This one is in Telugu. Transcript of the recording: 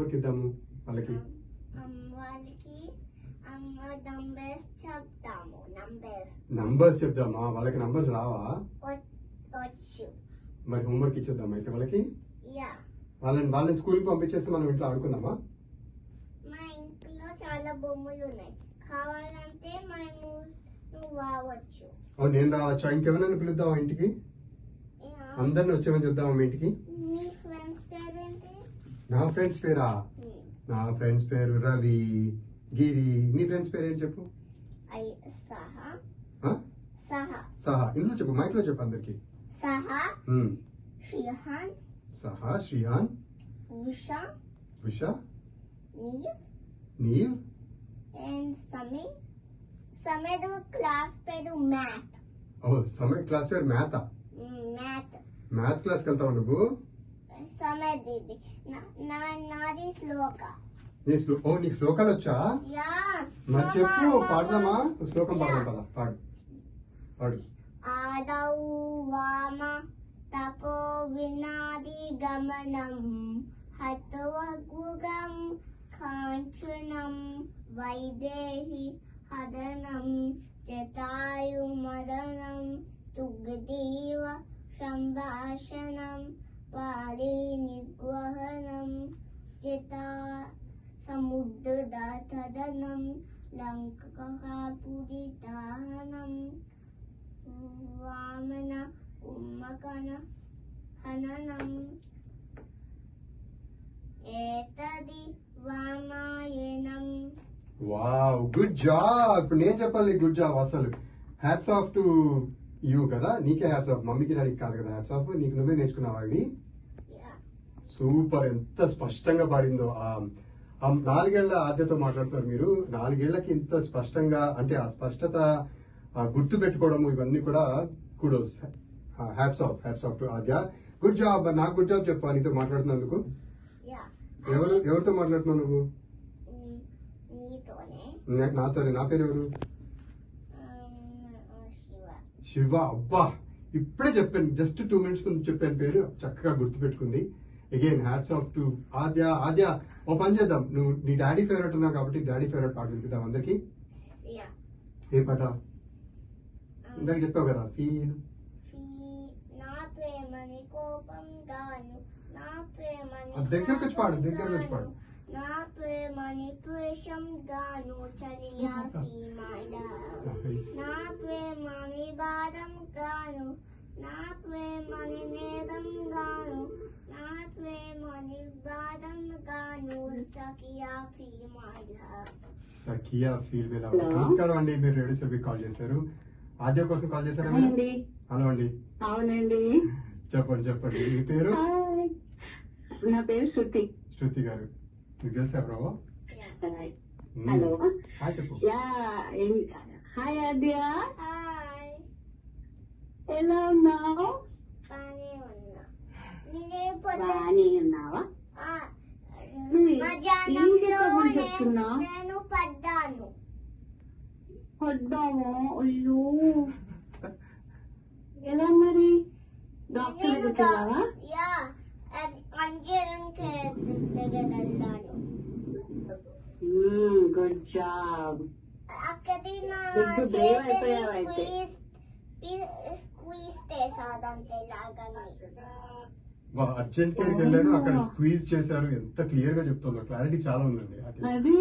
హోంవర్క్ ఇద్దాము వాళ్ళకి? వాళ్ళకి నంబర్స్ చెప్తాము. నంబర్స్ చెప్దామా? వాళ్ళకి నంబర్స్ రావా? వచ్చు. మరి హోంవర్క్ ఇచ్చేద్దాం అయితే వాళ్ళకి. యా. వాళ్ళని స్కూల్ కి పంపించేసి మనం ఇంట్లో ఆడుకుందామా? మా ఇంట్లో చాలా బొమ్మలు ఉన్నాయి, కావాలంటే నువ్వు రావచ్చు. నేను రావచ్చా? ఇంకెవరైనా పిలుద్దామా ఇంటికి? అందరిని వచ్చేమని చెప్దామా మీ ఇంటికి? మీ ఫ్రెండ్స్ పేరేంటి? నా ఫ్రెండ్స్ పేరా? నా ఫ్రెండ్స్ పేరు రవి, గిరి. నీ ఫ్రెండ్స్ పేరు ఏంటి చెప్పు? సహా. ఇందులో చెప్పు, మైక్ లో చెప్పు అందరికి. సహా, శ్రీహాన్, ఉషా, నీవ్ అండ్ సమేద్ క్లాస్ పేరు మ్యాథ్. సమేద్ క్లాస్ పేరు మ్యాథా? మ్యాథ్ క్లాస్ కి వెళ్తావు నువ్వు? సమేద్ ఇది నాది శ్లోక. నీకు శ్లోకాలు వచ్చా? మరి చెప్పు, పాడదామా? శ్లోకం పాడదాం పద. పాడు. ఆదౌ వామ తపో వినాది గమనం హతవగుగం కాంచనం వైదేహి హదనం జటాయు మదనం సుగ్రీవ సంభాషణం పాలి నిగ్వహనం జితా సముద్రదనం లంకాపురితానం వామన ఉమ్మకన హననం ఏతది వామాయనం. Wow, good job. ఇప్పుడు నేను చెప్పాలి గుడ్ జాబ్. అసలు హ్యాట్స్ ఆఫ్ టు యూ కదా, నీకే హ్యాట్స్ ఆఫ్, మమ్మీకి డాడీకి కాదు కదా హ్యాట్స్ ఆఫ్. నీకు నువ్వే నేర్చుకున్నావా ఇవి? సూపర్. ఎంత స్పష్టంగా పాడిందో. ఆ 4 ఏళ్ల ఆద్యతో మాట్లాడుతున్నారు మీరు. 4 ఏళ్లకి ఇంత స్పష్టంగా, అంటే ఆ స్పష్టత, గుర్తు పెట్టుకోవడము, ఇవన్నీ కూడా kudos. Hats off to Aadya. Good job. నాకు గుడ్ జాబ్ చెప్పా నీతో మాట్లాడుతున్నందుకు. ఎవరితో మాట్లాడుతున్నావు నువ్వు? నాతోనే. నా పేరు ఎవరు? శివ. అబ్బా, ఇప్పుడే చెప్పాను, జస్ట్ 2 minutes ముందు చెప్పాను పేరు, చక్కగా గుర్తు పెట్టుకుంది. అగైన్ హ్యాట్స్ ఆఫ్ టు ఆద్య. ఓ పని చేద్దాం, నువ్వు నీ డాడీ ఫేవరెట్ ఉన్నావు కాబట్టి డాడీ ఫేవరెట్ పాట వినిపిద్దాం అందరికి. ఏ పాట? ఇందాక చెప్పావు కదా, ఫీల్. నా ప్రేమని కోపం గాను, నా ప్రేమని దగ్గరకు వచ్చి పాడు. నా ప్రేమని ద్వేషం గాను చలియా ఫీమాల. నా ప్రేమని బాధం గాను, నా ప్రేమని నేరం గాను, నా ప్రేమని బాధం గాను సఖియా ఫీమాల. సఖియా ఫీల్ మీద. నమస్కారం అండి, మీరు రేడియో సర్వీస్ కాల్ చేశారు. ఆద్య కోసం కాల్ చేశారా? హలో అండి. అవునండి. చెప్పండి మీ పేరు? నా పేరు శృతి గారు. మీకు తెలుసా ఎవరో? హలో. హాయ్ చెప్పు. హాయ్ ఆద్య. హాయ్. ఎలా ఉన్నావు? బానే ఉన్నావా? నేను పడ్డాము. అయ్యో, ఎలా మరి? డాక్టర్ దగ్గరవా? Good job. అక్కడి స్క్వీజ్ చేసాదంటే లాగానే. అర్జెంట్ కేర్కి వెళ్ళాను, అక్కడ స్క్వీజ్ చేశారు. ఎంత క్లియర్ గా చెప్తుందో, క్లారిటీ చాలా ఉందండి. అది